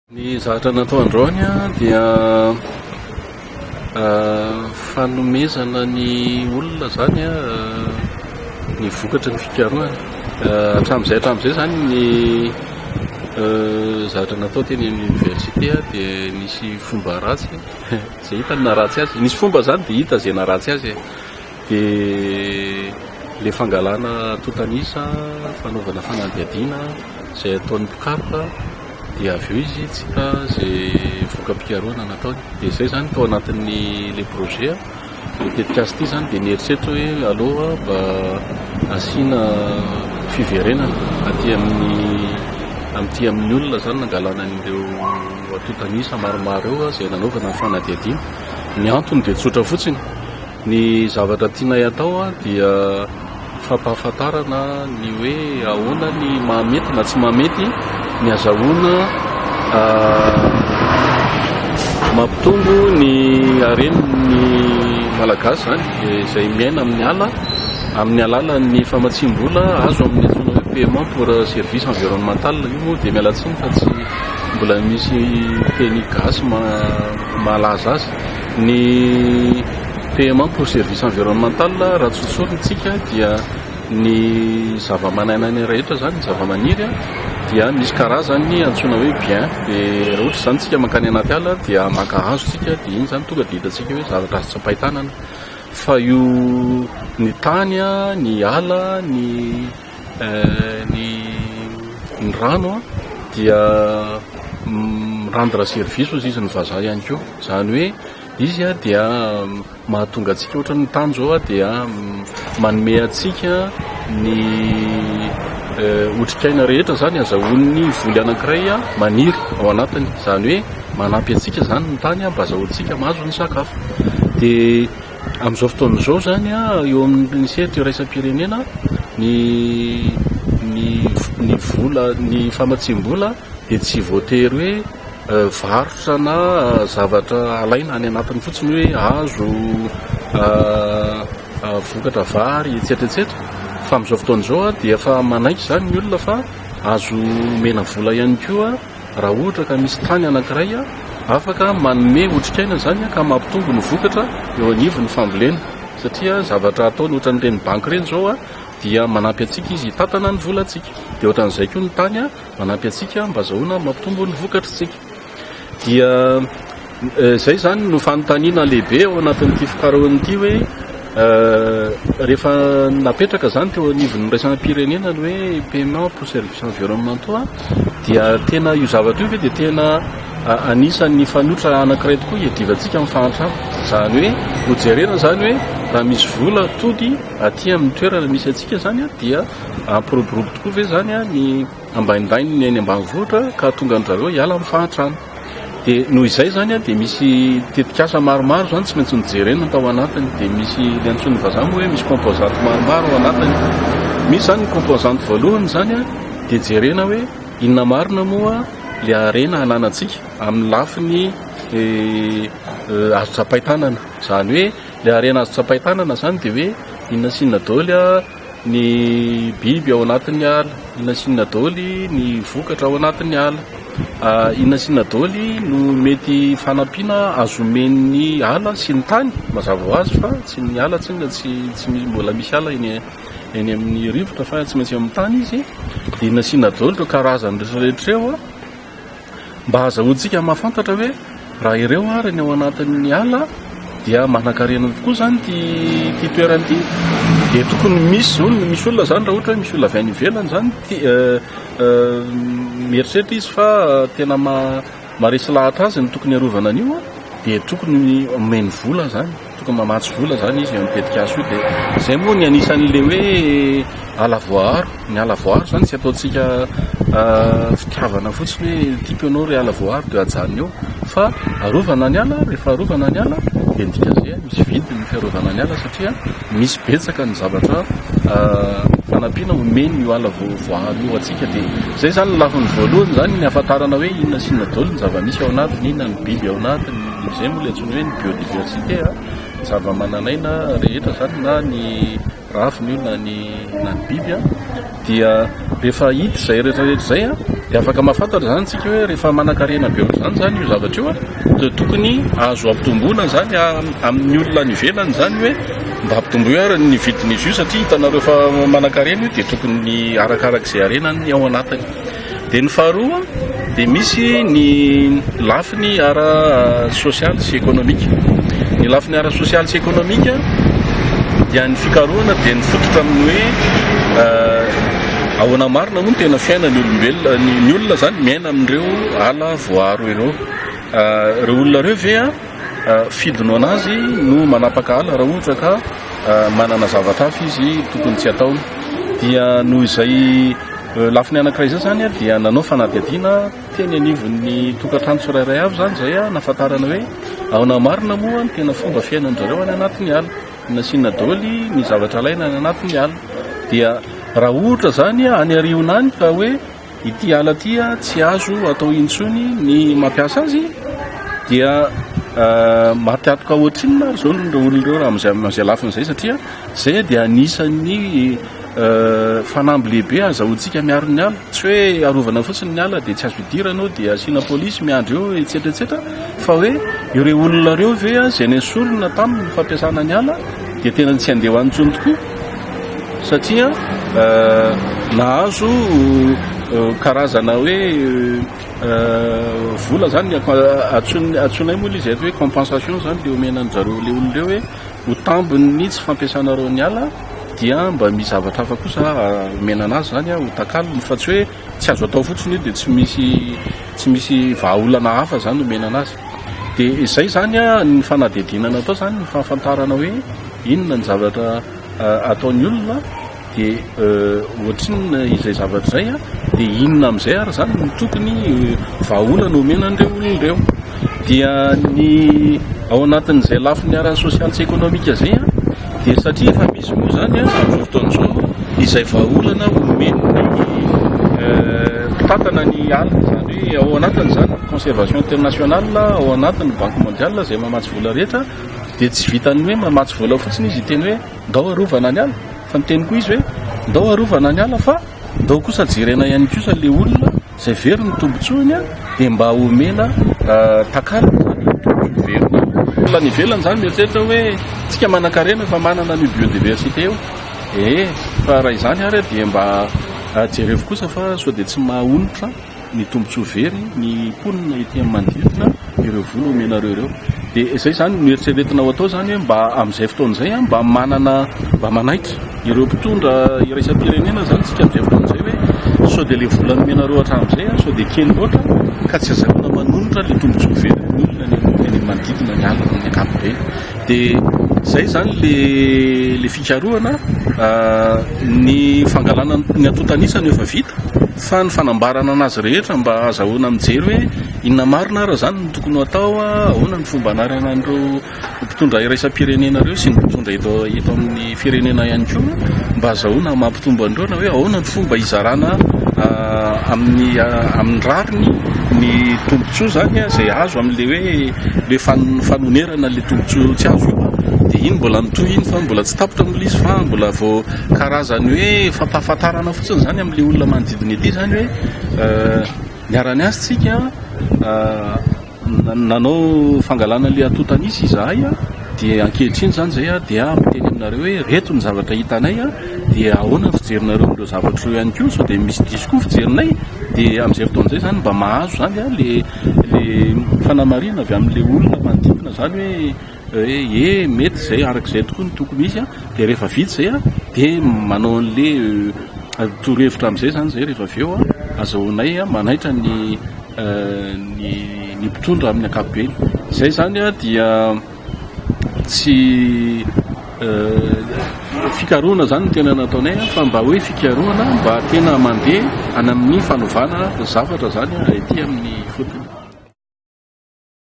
Ny zavatra natao androany dia fanomezana ny olona zany ny vokatry ny fikarohana hatramin'izay zany ny zavatra natao teny amin'ny université dia nisy fomba ratsy zay hita na ratsy azy, nisy fomba zany dia hita zay na ratsy azy dia le fangalana totanisa fanaovana fanadihadiana zay ataon'ny mpikaroka dia avy eo izy tsy hita zay voka-pikarohana nataony. Dia zay zany tao anatin'ny le projet matetika azy ity zany dia nieritreritra hoe aloha mba asiana fiverenana aty amin'ny olona zany nangalana an'ireo totanisa maromaro eo zay nanaovana ny fanadihadiana. Ny antony dia tsotra fotsiny, ny zavatra tiana atao dia fampahafantarana ny hoe ahoana ny mahamety na tsy mahamety ny azahoana mampitombo ny hareniny malagasy zany izay miaina amin'ny alalan'ny famatsim-bola azo amin'ny antsoina hoe paiement pour service environnemental. Io moa dia miala tsiny fa tsy mbola misy teny gasy malaza azy. Ny paiement pour service environnemental raha tsotsorintsika dia ny zava-mananany rehetra zany, ny zava-maniry dia misy karazany antsoina hoe bien. Dia raha ohatra zany tsika mankany anaty ala dia maka hazo tsika dia iny zany tonga dia hitatsika hoe zavatra azo tsapahi-tanana. Fa io ny tany ny ala ny rano dia rendre service ozy izy ny vazaha ihany koa, zany hoe izy dia mahatonga atsika ohatra ny tany zao dia manome atsika ny otrikaina rehetra zany azahoan'ny voly anankiray maniry ao anatiny, zany hoe manampy atsika zany ny tany mba azahoantsika mahazo ny sakafo. Dia amin'izao fotoana izao zany eo amin'ny sehatra iraisam-pirenena ny vola, ny famatsim-bola dia tsy voatery hoe varotra na zavatra alaina any anatiny fotsiny hoe hazo, vokatra vary etc. Fa amin'izao fotoana izao dia efa manaiky zany ny olona fa azo mena vola ihany koa raha ohatra ka misy tany anankiray afaka manome otrikaina zany ka mampitombo ny vokatra eo anivon'ny fambolena, satria zavatra ataony ohatra n'ireny banky ireny zao dia manampy atsika izy hitantana ny volantsika. Dia ohatran'izay koa ny tany manampy atsika mba azahoana mampitombo ny vokatritsika. Dia zay zany no fanontaniana lehibe ao anatin'ity fikarohan'ity hoe rehefa napetraka zany teo anivon'ny raisam-pirenena ny hoe paiement pour service environnementaux dia tena io zavatra io ve dia tena anisan'ny fanotra anankiray tokoa hiadivantsika amin'ny fahantrana. Zany hoe hojerena zany hoe raha misy vola tody aty amin'ny toerana misy atsika zany dia ampiroborobo tokoa ve zany ny ambaindainy ny ambanivohitra ka tonga an'zareo hiala amin'ny fahantrana. Dia noho izay zany dia misy tetikasa maromaro zany tsy maintsy nijerena tao anatiny. Dia misy le antsony vazaha moa hoe misy composante maromaro ao anatiny. Misy zany ny composante voalohany zany dia jerena hoe inona marina moa le harena ananantsika amin'ny lafiny azo tsapahi-tanana. Zany hoe le harena azo tsapahi-tanana zany dia hoe inona sinona daoly ny biby ao anatin'ny ala, inona sinona daoly ny vokatra ao anatin'ny ala, inona sinona daoly no mety fanampiana azo omen'ny ala sy ny tany mazava ho azy fa tsy ny ala tsy mbola misy ala eny amin'ny rivotra fa tsy maintsy amin'ny tany izy. Dia inona sinona daoly ireo karazany rehetrarehetra eo mba azahoantsika mahafantatra hoe raha ireo ary ny ao anatin'ny ala dia manan-karena tokoa zany ty toerany ity. Dia tokony misy olona zany raha ohatra hoe misy olona avy any ivelany zany mieritreritra izy fa tena maresy lahatra azy ny tokony arovana an'io dia tokony omeny vola zany, tokony mamatsy vola zany izy mipetika azy io. Dia zay moa ny anisan'le hoe ala-voaharo. Ny ala-voaharo zany tsy ataontsika fitiavana fotsiny hoe tiako ianao ry ala-voaharo dia ajanona eo, fa arovana ny ala. Rehefa arovana ny ala dia ndika zay misy vidiny ny fiarovana ny ala, satria misy betsaka ny zavatra fanampiana omeny io ala voaharo io atsika. Dia zay zany ny lafiny voalohany zany ny ahafantarana hoe inona sinona daoly ny zava-misy ao anatiny, inona ny biby ao anatiny. Izay moa le antsoina hoe ny biodiversité, zava-mananaina rehetra zany na ny rafiny io na ny biby dia rehefa hita izay rehetrarehetra izay dia afaka mahafantatra zany tsika hoe rehefa manan-karena be zany zany io zavatra io dia tokony azo ampitomboana zany amin'ny olona ny velany zany hoe mba ampitombo ary ny vidin'izy io satria hitanareo fa manan-karena io dia tokony arakarak'izay arenany ao anatiny. Dia ny faharoa dia misy ny lafiny ara sosialy sy ekonomika. Ny lafiny ara sosialy sy ekonomika dia ny fikarohana dia ny fototra amin'ny hoe ahoana marina moa ny tena fiainany olombelona ny olona zany miaina amin'ireo ala voaro ireo. Ireo olona ireo ve fidinao anazy no manapaka ala raha ohatra ka manana zavatra hafa izy tokony tsy ataony. Dia noho izay lafiny anankiray izay zany dia nanao fanadihadiana teny anivon'ny tokantrano tsirairay avy zany zay nahafantarana hoe ahoana marina moa ny tena fomba fiainan'zareo any anatin'ny ala, nasiana daoly ny zavatra ilaina any anatin'ny ala. Dia raha ohatra zany any ariona any ka hoe ity ala ty tsy azo atao intsony ny mampiasa azy dia matiatoka ohatrinona ary zao nireo olon'ireo raha amin'izay lafin'izay satria zay dia anisan'ny fanamby lehibe azahoantsika miaro ny ala. Tsy hoe arovana fotsiny ny ala dia tsy azo idiranao dia asiana polisy miandry eo etsetra etsetra fa hoe ireo olona ireo ve zay nesorona tamin'ny fampiasana ny ala dia tena tsy andeha ho antsony tokoa satria nahazo karazana hoe vola zany atsonay moa ilay zay hoe compensation zany le omenan'zareo le olon'ireo hoe ho tambiny tsy fampiasanareo ny ala dia mba misy zavatra hafa kosa omenana azy zany ho takalony fa tsy hoe tsy azo atao fotsiny io dia tsy misy vahaolana hafa zany omenana azy. Dia izay zany ny fanadihadiana natao zany ny fahafantarana hoe inona ny zavatra ataon'ny olona dia ohatrinona izay zavatra zay dia inona amin'izay ary zany ny tokony vahaolana omenan'ireo olon'ireo. Dia ny ao anatin'izay lafiny ara sosialy sy ekonomika zay dia satria efa misy moa zany amin'izao fotoan'izao izay vahaolana omen'ny mpitantana ny ala zany hoe ao anatin'izany conservation internationale ao anatin'ny banque mondiale zay mamatsy vola rehetra dia tsy vitany hoe mamatsy vola fotsiny izy hiteny hoe ndao arovana ny ala fa miteny koa izy hoe ndao arovana ny ala fa ndao kosa jerena ihany kosa le olona zay very ny tombontsony dia mba omena takalana zany verina olona ny velany zany mieritreritra hoe tsika manan-karena fa manana ny biodiversité eo fa raha izany ary dia mba jerevo kosa fa sao dia tsy mahonitra ny tombontsoa very ny mponina ety amin'ny manodidina ireo vola omenareo ireo. Dia izay zany noeritreretina ho atao zany hoe mba amin'izay fotoan'izay mba manaitra ireo mpitondra iraisam-pirenena zany tsika amin'izay fotoan'izay hoe sao dia le vola nomenareo hatramin'izay sao dia kely loatra ka tsy azahoana manonitra le tombontsoa very ny olona ny manodidina ny ala ny ankapobeny. Dia zay zany le fikarohana ny fangalana ny atotanisana efa vita fa ny fanambarana anazy rehetra mba azahoana mijery hoe inona marina raha zany ny tokony atao ahoana ny fomba anarana an'ireo mpitondra iraisam-pirenena ireo sy ny mpitondra eto amin'ny firenena ihany koa mba azahoana mampitombo an'ireo na hoe ahoana ny fomba izarana amin'ny rariny ny tombontsoa zany zay azo amin'le hoe le fanonerana le tombontsoa tsy azo io dia iny mbola mitohy iny fa mbola tsy tapotra mola izy fa mbola vao karazany hoe fampahafantarana fotsiny zany amin'le olona manodidina ety zany hoe niarany azy tsika nanao fangalana le atotanisy izahay dia ankehitriny zany zay dia miteny aminareo hoe reto ny zavatra hitanay dia ahoana ny fijerinareo amin'ireo zavatra io ihany koa sao dia misy diso koa fijerinay dia amin'izay fotoan'izay zany mba mahazo zany le fanamarina avy amin'le olona manodidina zany hoe mety zay arak'izay tokoa ny tokony izy dia rehefa vita zay dia manao an'le torohevitra amin'izay zany zay rehefa avy eo azahoanay manaitra ny mpitondra amin'ny ankapobeny. Izay zany dia tsy fikarohana zany ny tena nataonay fa mba hoe fikarohana mba tena mandeha any amin'ny fanovana zavatra zany ety amin'ny fotony.